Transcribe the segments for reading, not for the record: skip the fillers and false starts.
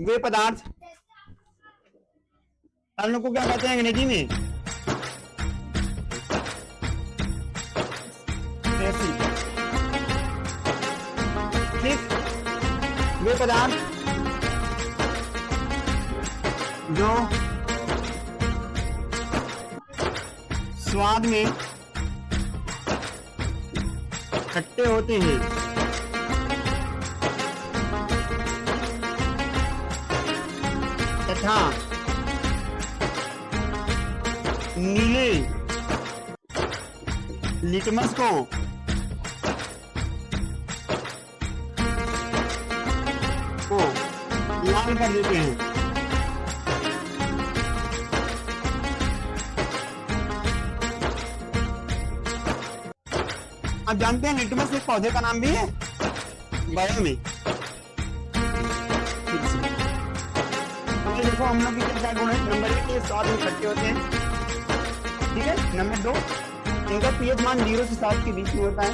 वे पदार्थ, तरल को क्या कहते हैं अंग्रेजी में? एसिड। ठीक, वे पदार्थ जो स्वाद में खट्टे होते हैं तथा नीले लिटमस को लाल कर देते हैं। आप जानते हैं लिटमस एक पौधे का नाम भी है बायो में। तो देखो हम लोग की क्या गुण है। नंबर 1 ये स्वाद में खट्टे होते हैं, ठीक है। नंबर 2 इनका पीएच मान 0 से 7 के बीच में होता है।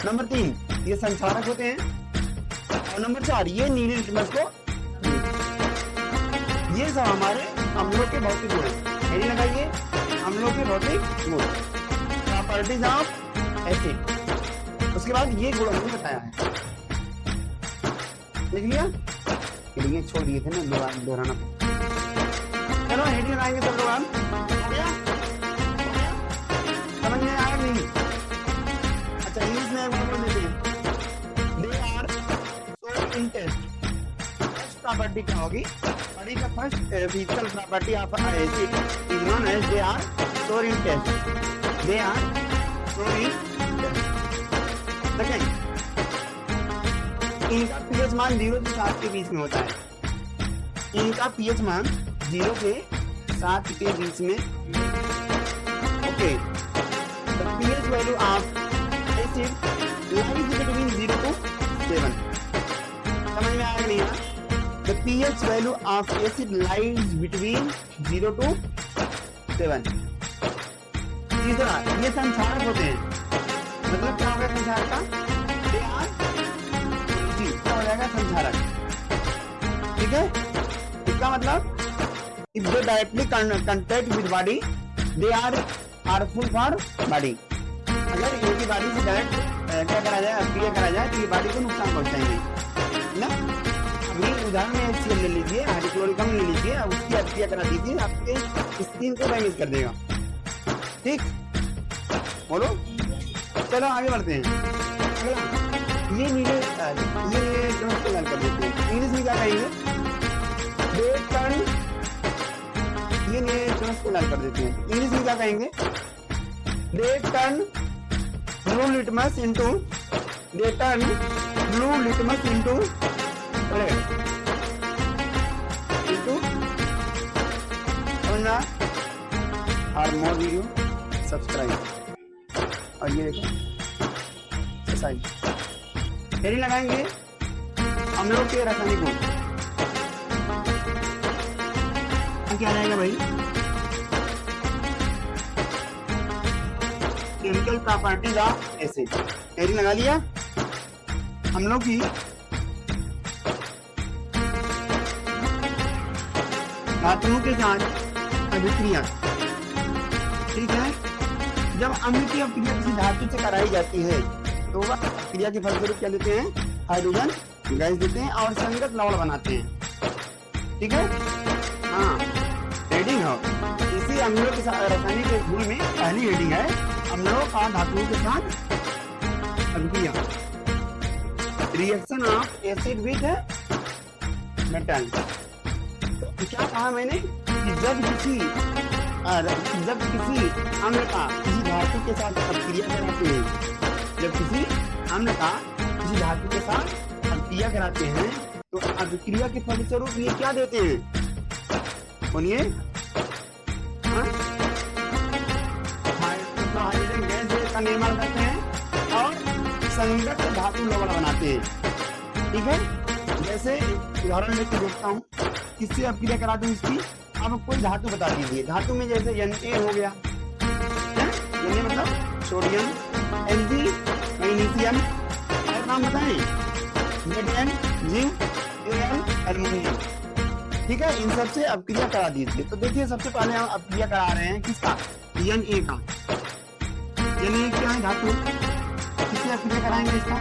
नंबर 3 ये संचारक होते हैं। और नंबर 4 ये नीले लिटमस को, ये सब हमारे अम्लों के भौतिक गुण है। हेडिंग लगाइए, अम्लों के भौतिक गुण, प्रॉपर्टीज ऑफ एसिड। उसके बाद ये गुण हमने बताया है, लिख लिया? ये छोड़ दिए थे ना दोहराना। चलो हेडिंग लगाएंगे सब लोग। हो गया? समझ में आया नहीं? अच्छा इंग्लिश में एक बार बोल देते हैं। They are sour in taste. First property क्या होगी? बॉडी का first physical property of acid is known as they are sour in taste. They are sour in taste. Second, इनका पीएच मान 0 से 7 के बीच में होता है। इनका पीएच मान 0 से 7 के बीच में। Okay, the pH value of acid lies between 0 to 7। समझ में आया नहीं? The pH value of acid lies between 0 to 7। तीसरा, ये संचारक होते हैं। मतलब क्या होगा संचारक का? दे आर, क्या हो जाएगा संचारक, ठीक है। इसका मतलब if they directly contact with body they are harmful for body. अगर इनकी बॉडी से डायरेक्ट क्या करा जाए, क्रिया करा जाए तो ये बॉडी को नुकसान पहुंचाएंगे ना। अभी उदाहरण में HCl ले लीजिए, हाइड्रोक्लोरिक अम्ल ले लीजिए, उसकी क्रिया करा दीजिए, आपके स्किन को डैमेज कर देगा। ठीक, बोलो। चलो आगे बढ़ते हैं। अगला, ये नीले ये को लाल कर देते हैं। इंग्लिश में क्या कहेंगे? दे टर्न, ये नीले को लाल कर देते हैं। इंग्लिश में क्या कहेंगे? They turn blue litmus into, they turn blue litmus into red, into. समझना? और मोर वीडियो सब्सक्राइब। और ये देखो हेडिंग लगाएंगे अम्लों के रासायनिक गुण। क्या रहेगा भाई? Chemical properties of acid. Heading लगा लिया। अम्लों की धातुओं के साथ अभिक्रिया, ठीक है। जब अम्ल की अभिक्रिया किसी धातु से कराई जाती है तो वह क्रिया के फलस्वरूप क्या देते हैं? हाइड्रोजन गैस देते हैं और संगत लवण बनाते हैं, ठीक है। हाँ, हेडिंग हो इसी अम्लों के साथ रासायनिक गुण में पहली हेडिंग है अम्लों का धातुओं के साथ अभिक्रिया, reaction of acid with metal. तो क्या कहा मैंने कि जब किसी अम्ल का किसी धातु के साथ अभिक्रिया कराते हैं, जब किसी अम्ल का किसी धातु के साथ अभिक्रिया कराते हैं तो अभिक्रिया के फलस्वरूप ये क्या देते हैं? बोलिए। हाइड्रोजन गैस का निर्माण करते हैं और संगत धातु लवण बनाते हैं, ठीक है। जैसे उदाहरण लेके देखता हूँ, किससे अभिक्रिया कराते हैं इसकी। आप कोई धातु बता दीजिए। धातु में जैसे Na हो गया, Na मतलब सोडियम, Mg मैग्नीशियम, और नाम बताएं, Zn जिंक, एन एल्युमिनियम। ठीक है, इन सब से अपक्रिया करा दीजिए। तो देखिए सबसे पहले हम अपक्रिया करा रहे हैं किसका, एन ए का। एन ए क्या है धातु, किससे अपक्रिया कराएंगे इसका,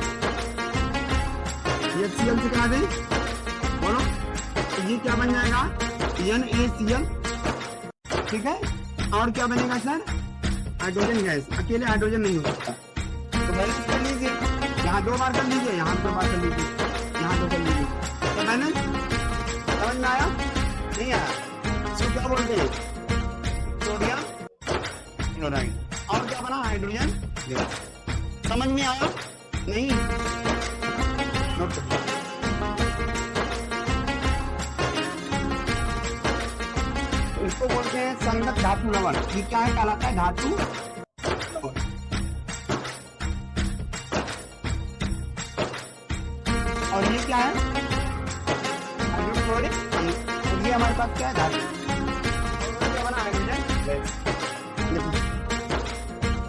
HCl से करा दें, बोलो। तो ये क्या बन जाएगा, NaCl। ठीक है, और क्या बनेगा सर, हाइड्रोजन गैस। अकेले हाइड्रोजन नहीं हो सकता, तो बैलेंस कर लीजिए। यहाँ 2 बार कर लीजिए, यहाँ 2 बार कर लीजिए, यहाँ 2 कर लीजिए। तो बैलेंस समझ में आया, नहीं आया? इसको क्या बोलते हैं, सोडियम क्लोराइड। और क्या बना, हाइड्रोजन गैस। समझ में आया, नहीं? नोट करिए। इसको बोलते हैं संगत धातु लवण। ये क्या है, कहलाता है धातु लवण। और ये क्या है, हाइड्रोक्लोरिक अम्ल। ये हमारे पास क्या है, धातु। और क्या बना, हाइड्रोजन गैस।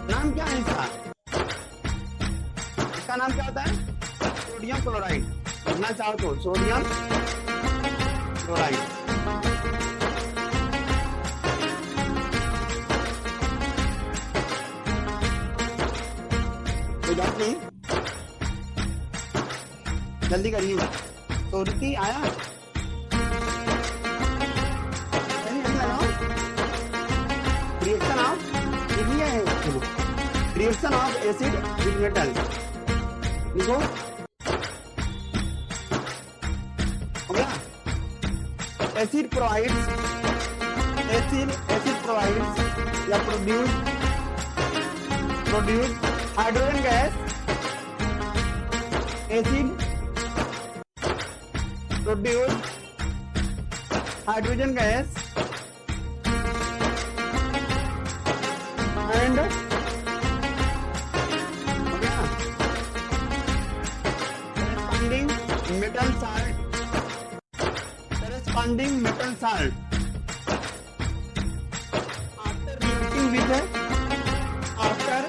नाम क्या है इसका, इसका नाम क्या होता है, सोडियम क्लोराइड। लिखना चाहो तो सोडियम क्लोराइड। कोई बात नहीं, जल्दी करिए। सोडिकी आया, reaction of acid with metal. लिखो, हो गया। एसिड प्रोवाइड्स या produce hydrogen gas. Acid produce hydrogen gas and corresponding metal salt after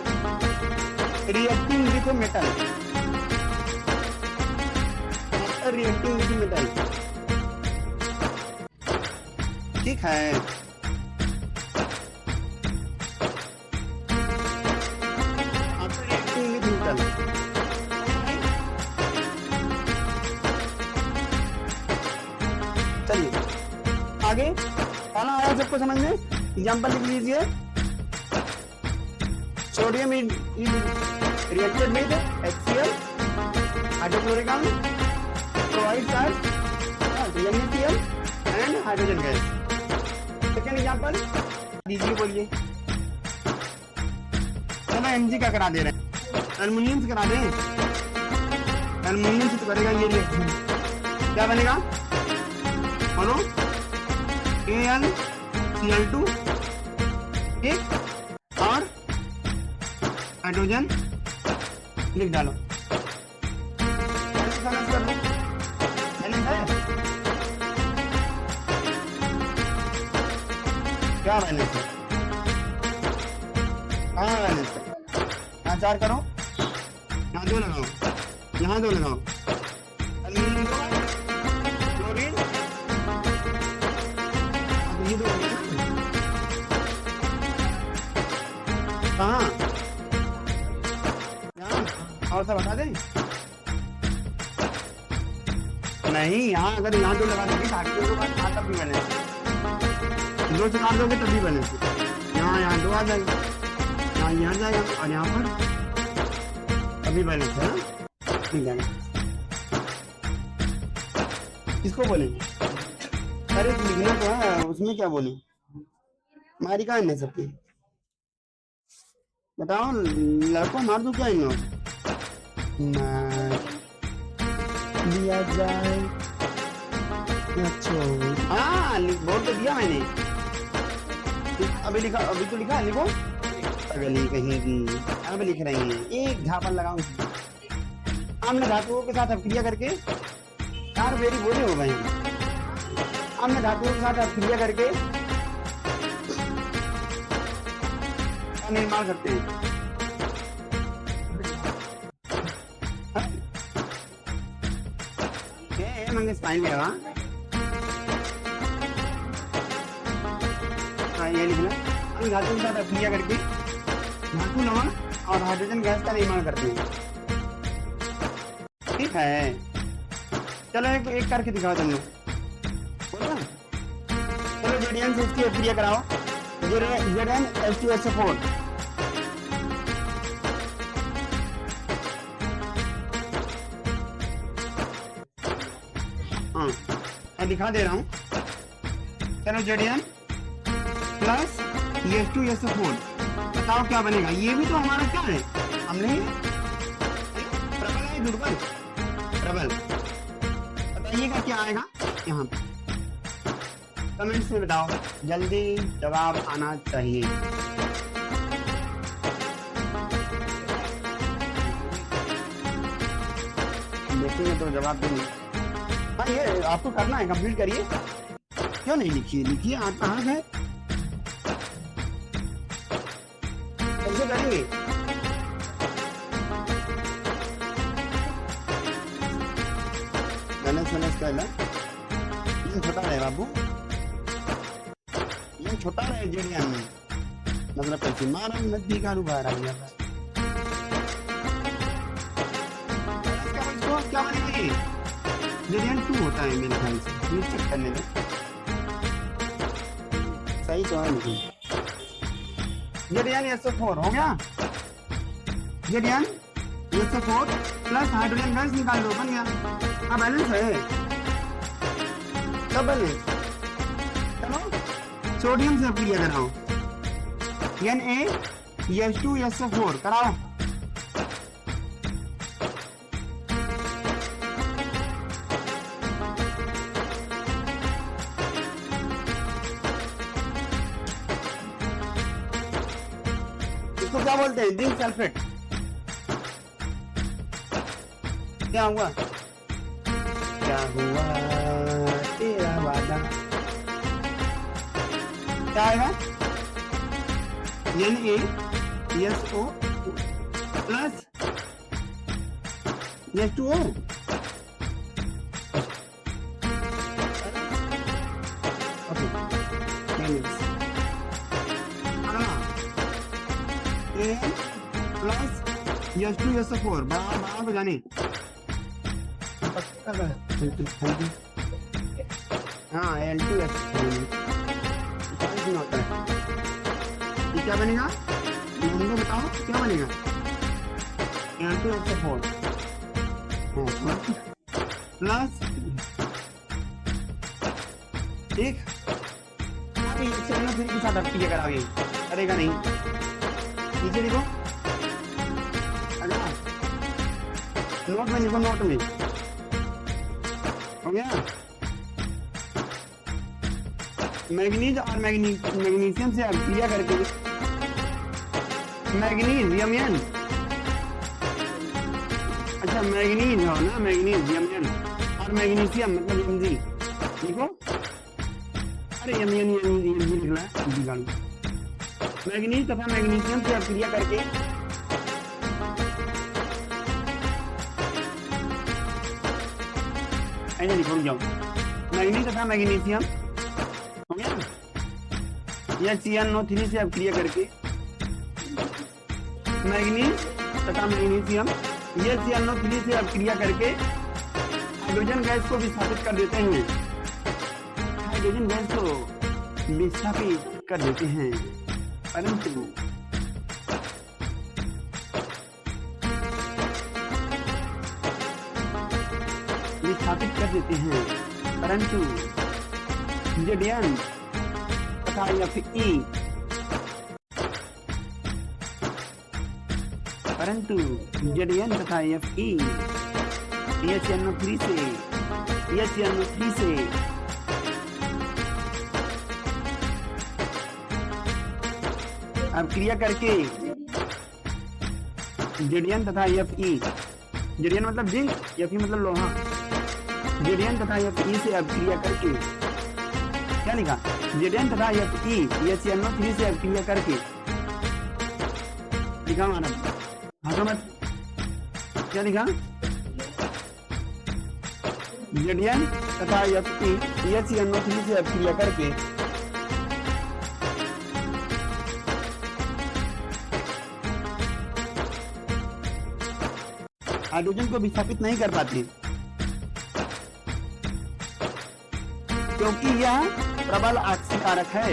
reacting with a metal, ठीक है। after reacting with metal, चलिए आगे आना आया सबको समझ में। एग्जाम्पल लिख लीजिए, sodium is reacted with HCl hydrochloric अम्ल provide charge NaCl and hydrogen gas. Second example दीजिए, बोलिए। चलो Mg का करा दे रहे हैं, एल्युमिनियम से करा दें। एल्युमिनियम से तो करेगा ये रिएक्शन, क्या बनेगा, बोलो, AlCl2। ठीक, और हाइड्रोजन लिख डालो। कर लो, क्या बैलेंस है, हाँ बैलेंस है। यहाँ 4 करो, यहाँ 2 लगाओ, यहाँ 2 लगाओ। एल्युमिनियम क्लोरीन, ये 2 कहाँ, यहाँ और सब हटा दें। नहीं, यहाँ अगर यहाँ 2 लगा दोगे तब भी बैलेंस, 2 से काट दोगे तब भी बैलेंस। यहाँ 2 आ जाएगा, यहाँ जाएगा और यहाँ पर अभी बैलेंस है ना, ठीक है। किसको बोलेंगे, अरे लिखना तो है, उसमें क्या बोले, मारी कहाँ नहीं सकती, बताओ। लड़कों मार दूं क्या इन लोग, दिया जाए। अच्छा हाँ, बोल तो दिया मैंने, अभी लिखा, अभी तो लिखा, लिखो। अगली कहीं की अब लिख रही हैं, एक झापन लगाऊं। आम्ल धातुओं के साथ अपक्रिया करके, यार मेरी बोले हो गए। आम्ल धातुओं के साथ अपक्रिया करके निर्माण करते हैं। मंगेश फाइन गया। हाँ ये लिखना, हम धातु के साथ अभिक्रिया करके धातु लवण और हाइड्रोजन गैस का निर्माण करते हैं। ठीक है, चलो एक करके दिखाओ तुम लोग, बोलो। चलो जेडीएन से इसकी अभिक्रिया कराओ। ZnH2SO4। हाँ मैं दिखा दे रहा हूँ। चलो जेडीएन प्लस H2SO4, बताओ क्या बनेगा। ये भी तो हमारा क्या है, हमने प्रबल है दुर्बल, प्रबल। बताइएगा क्या आएगा यहाँ पे, कमेंट्स में बताओ, जल्दी जवाब आना चाहिए। देखेंगे तो जवाब देंगे। हाँ ये आपको करना है, कंप्लीट करिए। क्यों नहीं लिखिए, लिखिए, आपका हक है। कैसे करेंगे? ये छोटा रहे बाबू, ये छोटा रहे जेडीएन में, मतलब कैसे मारा नदी का रूबार आ गया था। क्या बनेगा ये? जेडीएन 2 होता है मेरे ख्याल से, ये चेक करने दो। सही तो है, लेकिन ZnSO4 हो गया। ZnSO4 प्लस हाइड्रोजन गैस निकाल दो, बन गया। हाँ बैलेंस है, सब बैलेंस। चलो सोडियम से अभिक्रिया कराओ, NaH2SO4 कराओ। इसको क्या बोलते हैं? Zinc sulphate. क्या हुआ, क्या हुआ तेरा वादा, क्या आएगा? NaSO plus H2O। Plus H2SO4 बराबर हो जाने। हाँ L2SO4 होता है। ये क्या बनेगा, हमको बताओ क्या बनेगा? L2SO4 प्लस, ठीक। अब ये CNO3 के साथ अभिक्रिया कराओगे, करेगा नहीं। नीचे लिखो, अगला नोट में लिखो, नोट में हो गया। मैग्नीज और मैग्नीशियम से अभिक्रिया करके मैग्नीज Mn, अच्छा मैग्नीज हो ना, मैग्नीज Mn और मैग्नीशियम मतलब Mg लिखो। अरे Mn लिखना है, मैग्नीज तथा मैग्नीशियम से अभिक्रिया करके ऐसे लिखो जाओ। मैग्नीज तथा मैग्नीशियम हो गया, या CnO3 से अभिक्रिया करके मैग्नीज तथा मैग्नीशियम, ये CnO3 से अभिक्रिया करके हाइड्रोजन गैस को विस्थापित कर देते हैं। हाइड्रोजन गैस को विस्थापित कर देते हैं, परंतु विस्थापित कर देते हैं, परंतु जेडीएन तथा Fe, परंतु जेडीएन तथा Fe CnO3 से अभिक्रिया करके जेडीएन तथा Fe, जेडीएन मतलब जिंक, Fe मतलब लोहा, जेडीएन तथा Fe से अभिक्रिया करके, क्या लिखा? जेडीएन तथा Fe CnO3 से अभिक्रिया करके, लिखा माना, हंसो मत, क्या लिखा? Zn तथा Fe HCnO3 से अभिक्रिया करके हाइड्रोजन को विस्थापित नहीं कर पाती, क्योंकि यह प्रबल ऑक्सीकारक है।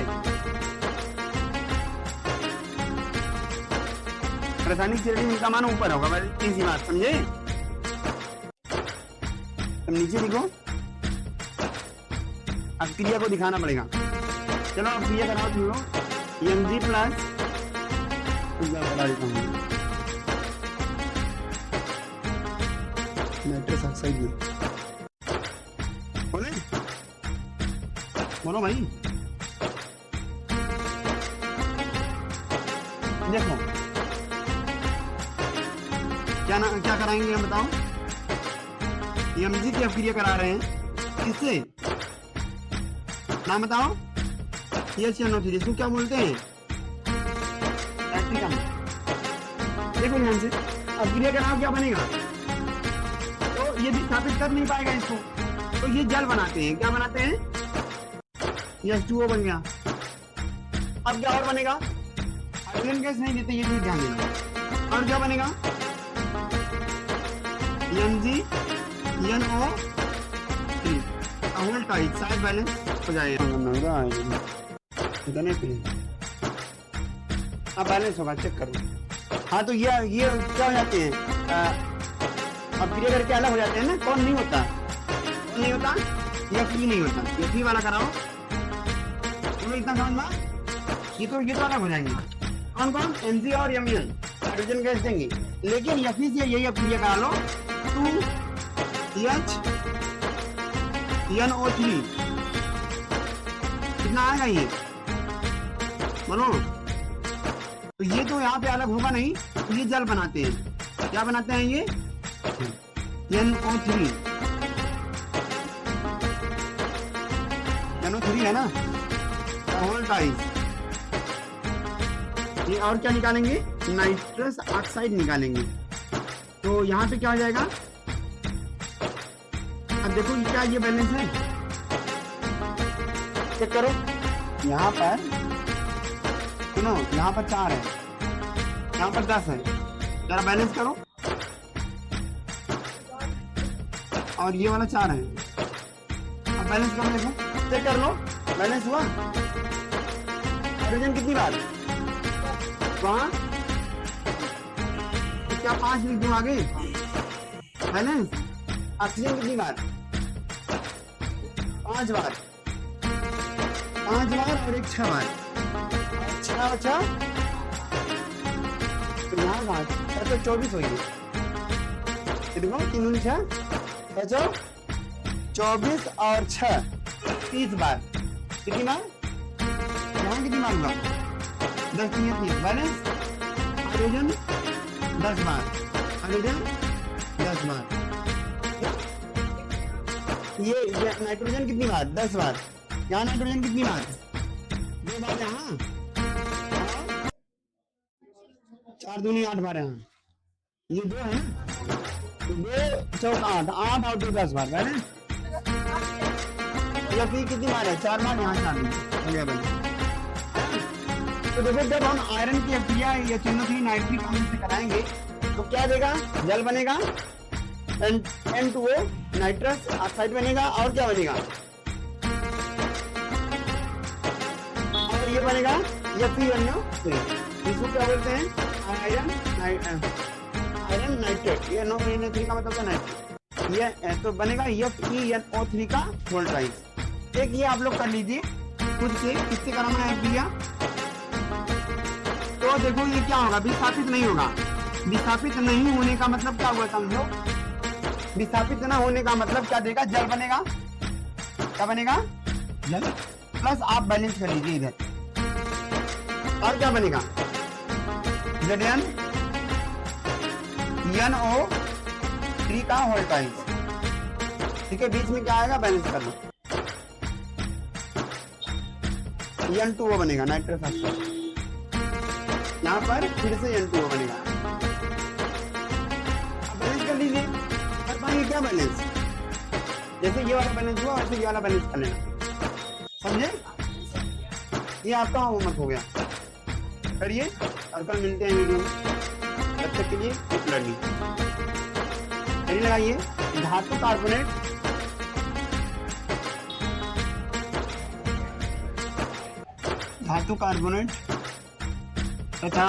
रासायनिक श्रेणी में इनका मान ऊपर होगा, बस इसी बात समझे। तुम नीचे लिखो, अभिक्रिया को दिखाना पड़ेगा। चलो अभिक्रिया कराओ तुम लोग। Mg प्लस बता देता हूँ नाइट्रस ऑक्साइड में, बोले बोलो भाई। देखो क्या कराएंगे हम बताओ। Mg की अभिक्रिया करा रहे हैं, किससे नाम बताओ। HCnO3, इसको क्या बोलते हैं, लैक्टिक अम्ल। देखो ध्यान से, अभिक्रिया कराओ क्या बनेगा, तो ये विस्थापित कर नहीं पाएगा इसको, तो ये जल बनाते हैं। क्या बनाते हैं, H2O बन गया। अब क्या और बनेगा, हाइड्रोजन गैस नहीं देते, ये चीज ध्यान देना। और क्या बनेगा, MgNO3 whole tight, side balance हो जाएगा। अब बैलेंस होगा, चेक करो। हाँ तो ये क्या हो जाते हैं, अभिक्रिया करके अलग हो जाते हैं ना। कौन नहीं होता, कौन नहीं होता, Fe नहीं होता। Fe वाला कराओ, तुम्हें इतना समझ में। ये तो अलग हो जाएंगे। कौन कौन, Mg और Mn हाइड्रोजन गैस देंगे, लेकिन Fe से यही अभिक्रिया करा लो, 2HNO3 कितना आएगा ये, बोलो। तो ये तो यहाँ पे अलग होगा नहीं, तो ये जल बनाते हैं। क्या बनाते हैं ये, NO3 है ना, होल टाइट। ये और क्या निकालेंगे, नाइट्रस ऑक्साइड निकालेंगे। तो यहाँ पे क्या हो जाएगा, अब देखो क्या ये बैलेंस है, चेक करो। यहाँ पर सुनो, यहाँ पर 4 है, यहाँ पर 10 है, जरा बैलेंस करो। और ये वाला 4 है, अब बैलेंस करो, देखो चेक कर लो, बैलेंस हुआ। हाइड्रोजन कितनी बार वहाँ, तो क्या 5 लिख दूं आगे, बैलेंस। ऑक्सीजन कितनी बार, 5 बार, 5 बार और एक 6 बार, 6 तो यहाँ 6 तो 24 हुई है। देखो 3 6 6 24 और 6 30 बार। कितनी बार, यहाँ कितनी बार होगा, 10 3 30 बैलेंस। हाइड्रोजन 10 बार, हाइड्रोजन 10 बार। ये नाइट्रोजन कितनी बार, 10 बार। यहाँ नाइट्रोजन कितनी बार, 2 बार यहाँ, 4 दूनी 8 बार यहाँ। ये 2 है ना, तो 2 चौक 8 और 2 10 बार बैलेंस। या फिर कितनी बार है, 4 बार, यहाँ 4 हो गया बैलेंस। तो देखो जब हम आयरन की अभिक्रिया HNO3 नाइट्रिक अम्ल से कराएंगे तो क्या देगा, जल बनेगा, N2O नाइट्रस ऑक्साइड बनेगा, और क्या बनेगा, और ये बनेगा FeNO3। इसको क्या बोलते हैं, आयरन नाइट्रेट। ये NO3 का मतलब क्या, नाइट्रेट। ये तो बनेगा FeNO3 का होल टाइट। एक ये आप लोग कर लीजिए खुद से, किससे कराना है अभिक्रिया। तो देखो ये क्या होगा, विस्थापित नहीं होगा। विस्थापित नहीं होने का मतलब क्या हुआ समझो, विस्थापित न होने का मतलब क्या देगा, जल बनेगा। क्या बनेगा, जल। प्लस आप बैलेंस कर लीजिए इधर, और क्या बनेगा, ZnNO3 का होल टाइट। ठीक है, बीच में क्या आएगा, बैलेंस कर लो। N2O बनेगा, नाइट्रस ऑक्साइड। यहाँ पर फिर से N2O बनेगा। अब बैलेंस कर लीजिए, कर पाएंगे क्या बैलेंस, जैसे ये वाला बैलेंस हुआ वैसे ये वाला बैलेंस कर लेना, समझे? ये आपका होमवर्क हो गया, करिए और कल मिलते हैं वीडियो में। तब तक के लिए कीप लर्निंग। चलिए लगाइए, धातु कार्बोनेट तथा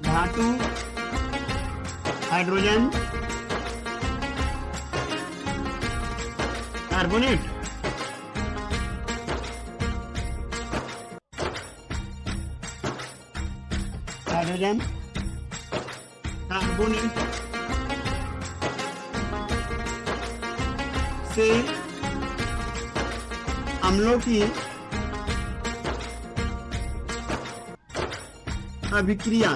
धातु हाइड्रोजन कार्बोनेट से अम्लों की अभिक्रिया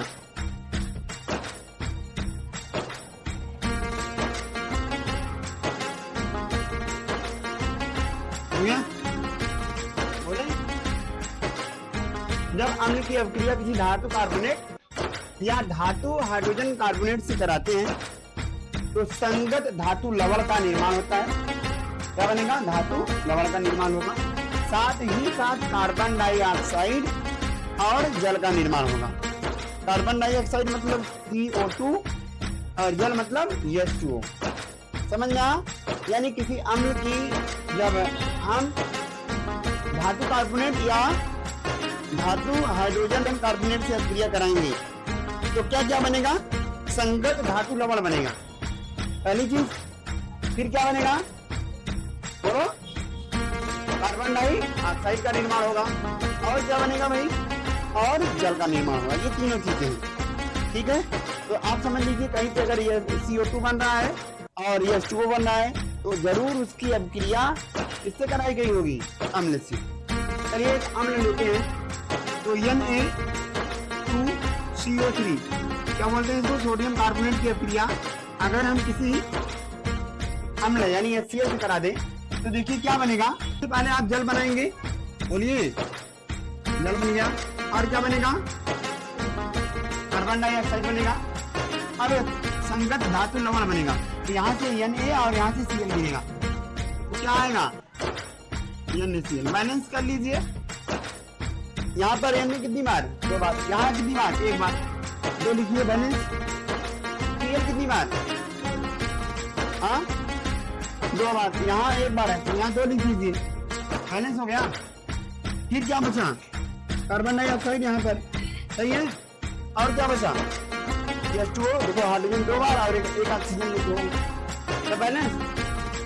हो गया? बोले जब अम्ल की अभिक्रिया किसी धातु कार्बोनेट या धातु हाइड्रोजन कार्बोनेट से कराते हैं तो संगत धातु लवण का निर्माण होता है। क्या बनेगा? धातु लवण का निर्माण होगा। साथ ही साथ कार्बन डाइऑक्साइड और जल का निर्माण होगा। कार्बन डाइऑक्साइड मतलब CO2 और जल मतलब H2O। समझ में आया? यानी किसी अम्ल की जब हम धातु कार्बोनेट या धातु हाइड्रोजन कार्बोनेट से अभिक्रिया कराएंगे तो क्या क्या बनेगा? संगत धातु लवण बनेगा, पहली चीज। फिर क्या बनेगा? बोलो, कार्बन डाइऑक्साइड का निर्माण होगा। और क्या बनेगा भाई? और जल का निर्माण होगा। ये तीनों चीजें हैं, ठीक है? तो आप समझ लीजिए कहीं पे अगर ये CO2 बन रहा है और ये H2O बन रहा है तो जरूर उसकी अभिक्रिया किससे कराई गई होगी? अम्ल से। चलिए एक अम्ल लेते हैं, तो Na2CO3 क्या बोलते हैं इसको? सोडियम कार्बोनेट की अभिक्रिया अगर हम किसी अम्ल यानी HCl से करा दें तो देखिए क्या बनेगा। तो पहले आप जल बनाएंगे, बोलिए, जल बन गया। और क्या बनेगा? कार्बन डाइऑक्साइड बनेगा। अब संगत धातु लवण बनेगा, तो यहाँ से Na और यहाँ से Cl मिलेगा, तो क्या आएगा? NaCl। बैलेंस कर लीजिए। यहाँ पर Na कितनी बार? 2 बार। यहाँ कितनी बार? 1 बार। 2 लिखिए बैलेंस। Cl कितनी बार? हाँ, 2 बार। यहाँ 1 बार है तो यहाँ 2 लिख लीजिए, बैलेंस हो गया। फिर क्या बचा? कार्बन डाइऑक्साइड यहाँ पर, सही है। और क्या बचा? H2O, देखो हाइड्रोजन 2 बार और एक ऑक्सीजन लिखो, तो बैलेंस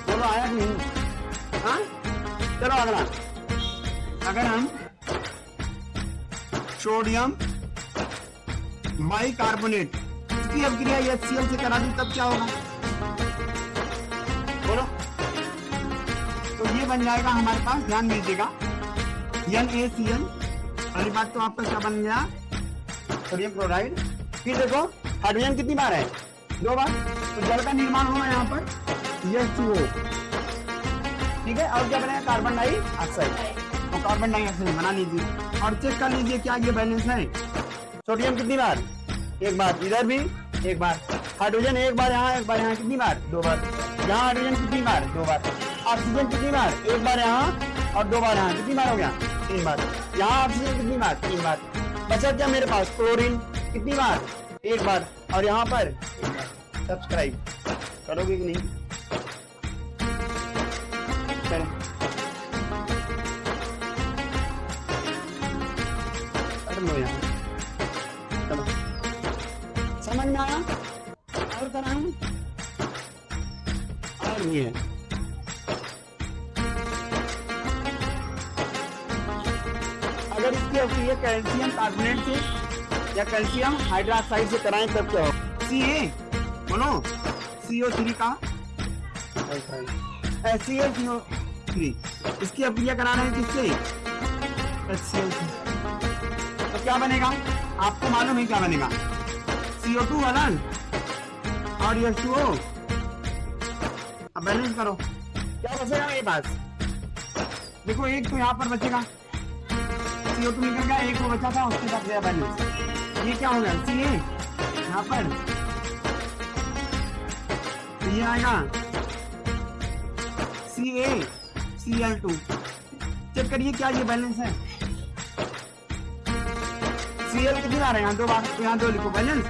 बोलो आया कि नहीं? हाँ, चलो अगला। अगर हम सोडियम बाइकार्बोनेट की अभिक्रिया HCl से करा दें तब क्या होगा? बोलो। तो ये बन जाएगा हमारे पास, ध्यान दीजिएगा, NaCl। पहली बात तो आपका क्या बन गया? Sodium chloride. फिर देखो हाइड्रोजन कितनी बार है? 2 बार, तो जल का निर्माण होगा यहाँ पर H2O, ठीक है। और क्या बनेगा? कार्बन डाइऑक्साइड, तो कार्बन डाइऑक्साइड बना लीजिए और चेक कर लीजिए क्या ये बैलेंस है। सोडियम कितनी बार? 1 बार, इधर भी 1 बार। हाइड्रोजन 1 बार यहाँ, 1 बार यहाँ, कितनी बार? 2 बार। यहाँ हाइड्रोजन कितनी बार? 2 बार। ऑक्सीजन कितनी बार? 1 बार यहाँ और 2 बार यहाँ, कितनी बार हो गया? 3 बार। यहाँ ऑक्सीजन कितनी बार? 3 बार। बचा क्या मेरे पास? क्लोरीन कितनी बार? 1 बार। और यहाँ पर 1 बार। सब्सक्राइब करोगे कि नहीं? चलो कर लो यहाँ, चलो समझ में आया? और कराऊं? और ये अगर इसकी अभिक्रिया कैल्शियम कार्बोनेट से या कैल्शियम हाइड्रोक्साइड से कराएं तब क्या होगा? Ca, बोलो, CO3 का HCl इसकी अभिक्रिया करा रहे हैं किससे? HCl से। तो क्या बनेगा? आपको मालूम है क्या बनेगा? CO2 अलग और H2O। अब बैलेंस करो, क्या बचेगा मेरे पास? देखो एक तो यहाँ पर बचेगा, CO2 निकल गया, एक वो बचा था उसके साथ गया बैलेंस। ये क्या हो गया? Ca यहाँ पर, ये आएगा CaCl2। चेक करिए क्या ये बैलेंस है। Cl कितनी बार है यहाँ? 2 बार, तो यहाँ 2 लिखो बैलेंस।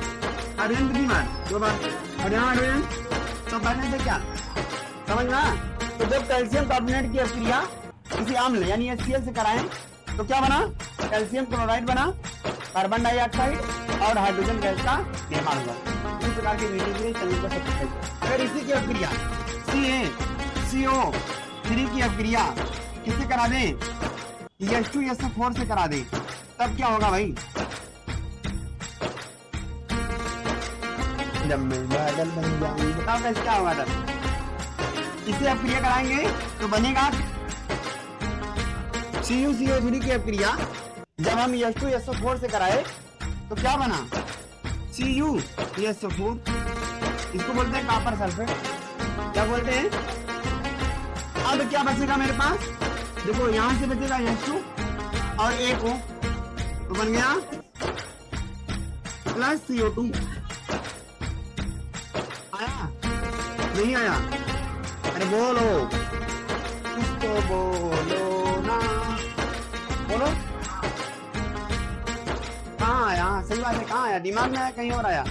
हाइड्रोजन कितनी बार? 2 बार, और यहाँ हाइड्रोजन, सब बैलेंस है क्या? समझ ना? तो जब कैल्शियम कार्बोनेट की अभिक्रिया किसी अम्ल यानी HCl से कराएं तो क्या बना? कैल्शियम क्लोराइड बना, कार्बन डाइऑक्साइड और हाइड्रोजन गैस का निर्माण हुआ। इसी प्रकार के वीडियो के लिए चैनल को सब्सक्राइब। अगर इसी की अभिक्रिया CaCO3 की अभिक्रिया किससे करा दें? H2SO4 से करा दें, तब क्या होगा भाई? जब मैं बादल बन जाऊंगी, बताओ कैसे क्या होगा तब? इसे अभिक्रिया कराएंगे तो बनेगा CuCO3 की अभिक्रिया जब हम H2SO4 से कराए तो क्या बना? CuSO4। इसको बोलते हैं कॉपर सल्फेट। क्या बोलते हैं? अब क्या बचेगा मेरे पास? देखो यहां से बचेगा H2 और एक O, तो बन गया प्लस CO2। आया नहीं आया? अरे बोलो, कुछ तो बोलो ना, बोलो। कहाँ आया? सही बात है, कहाँ आया? दिमाग में आया, कहीं और आया?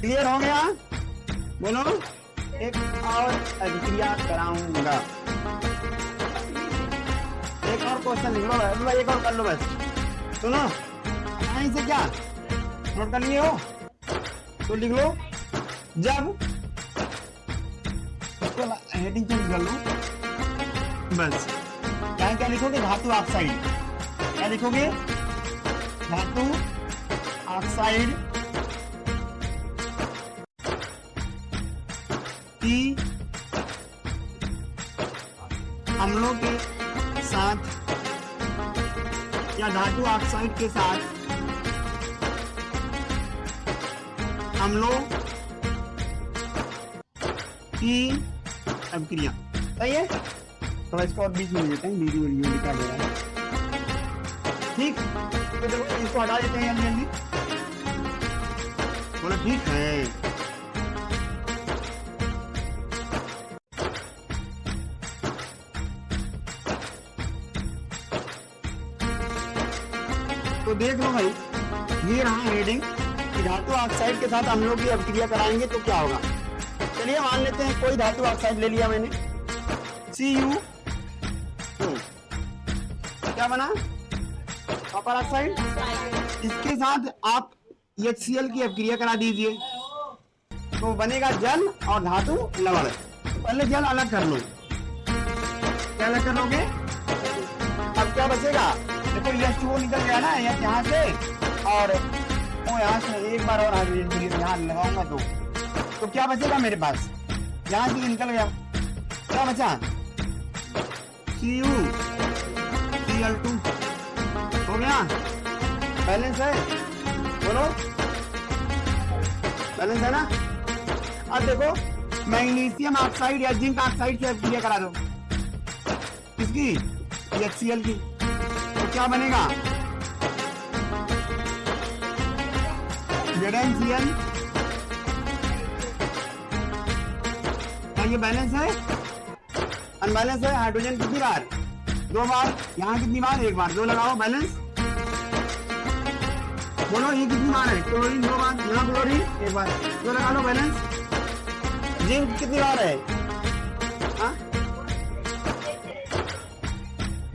क्लियर हो गया? बोलो। एक और अभिक्रिया कराऊंगा। एक और क्वेश्चन लिख लो भाई, एक और कर लो बस। सुनो, यहीं से क्या नोट कर लिए हो तो लिख लो। जब इसको हेडिंग चेंज कर लो बस। यहाँ क्या लिखोगे? धातु ऑक्साइड। क्या लिखोगे? धातु ऑक्साइड की अम्लों के साथ या धातु ऑक्साइड के साथ अम्लों की अभिक्रिया। सही है? तो इसको और बीच में देते हैं, वीडियो लिखा गया है। ठीक, तो देखो इसको हटा देते हैं जल्दी जल्दी। बोला ठीक है। तो देख लो भाई, ये रहा हेडिंग कि धातु ऑक्साइड के साथ अम्लों की अभिक्रिया कराएंगे तो क्या होगा। चलिए मान लेते हैं कोई धातु ऑक्साइड ले लिया मैंने, Cu, क्या बना? Copper oxide. इसके साथ आप HCl की अभिक्रिया करा दीजिए तो बनेगा जल और धातु लवण। तो पहले जल अलग कर लो। क्या अलग कर लोगे? अब क्या बचेगा? देखो H2O निकल गया ना यहाँ से, और वो यहाँ से एक बार और हाइड्रोजन यहाँ लगाऊंगा तो क्या बचेगा मेरे पास? यहाँ से निकल गया, क्या बचा? CuCl2 हो गया। बैलेंस है? बोलो, बैलेंस है ना? अब देखो मैग्नीशियम ऑक्साइड या जिंक ऑक्साइड से अभिक्रिया करा दो। किसकी? HCl की। तो क्या बनेगा? ZnCl। क्या ये बैलेंस है? अनबैलेंस है? हाइड्रोजन कितनी बार? 2 बार। यहाँ कितनी बार? 1 बार। 2 लगाओ, बैलेंस। बोलो ये कितनी बार है? क्लोरीन 2 बार। यहाँ क्लोरीन 1 बार। 2 लगा लो, बैलेंस। जिंक कितनी बार है? हाँ,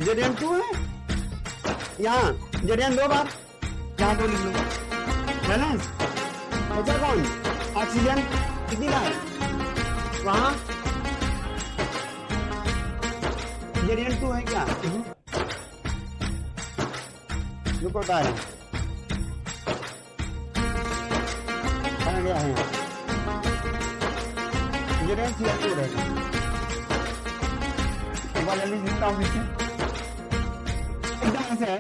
Zn2 है। यहाँ Zn 2 बार, यहाँ 2 लिख लो, बैलेंस। बचा कौन? ऑक्सीजन कितनी बार? वहाँ Zn2 है क्या? रुको, क्या है? बन गया है ZnCl2 रहेगा। एक बार जल्दी लिखता हूँ फिर से, एकदम ऐसे है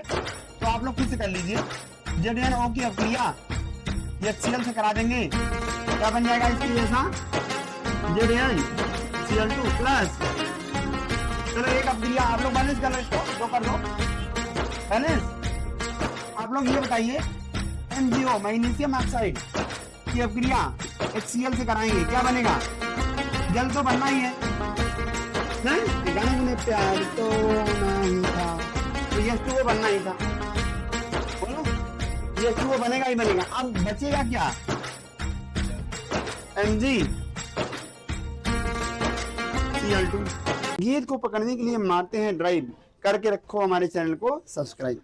तो आप लोग खुद से कर लीजिए। ZnO की अभिक्रिया HCl से करा देंगे, क्या बन जाएगा इसकी जैसा? ZnCl2 प्लस, चलो एक अभिक्रिया आप लोग बैलेंस कर लो, इसको 2 कर दो बैलेंस। आप लोग ये बताइए MgO मैग्नीशियम ऑक्साइड की अभिक्रिया HCl से कराएंगे, क्या बनेगा? जल तो बनना ही है, नहीं गाने में प्यार तो नहीं था, तो यस टू वो बनना ही था। बोलो यस टू वो बनेगा ही बनेगा। अब बचेगा क्या? MG Cl2। गीत को पकड़ने के लिए मारते हैं ड्राइव। करके रखो हमारे चैनल को सब्सक्राइब।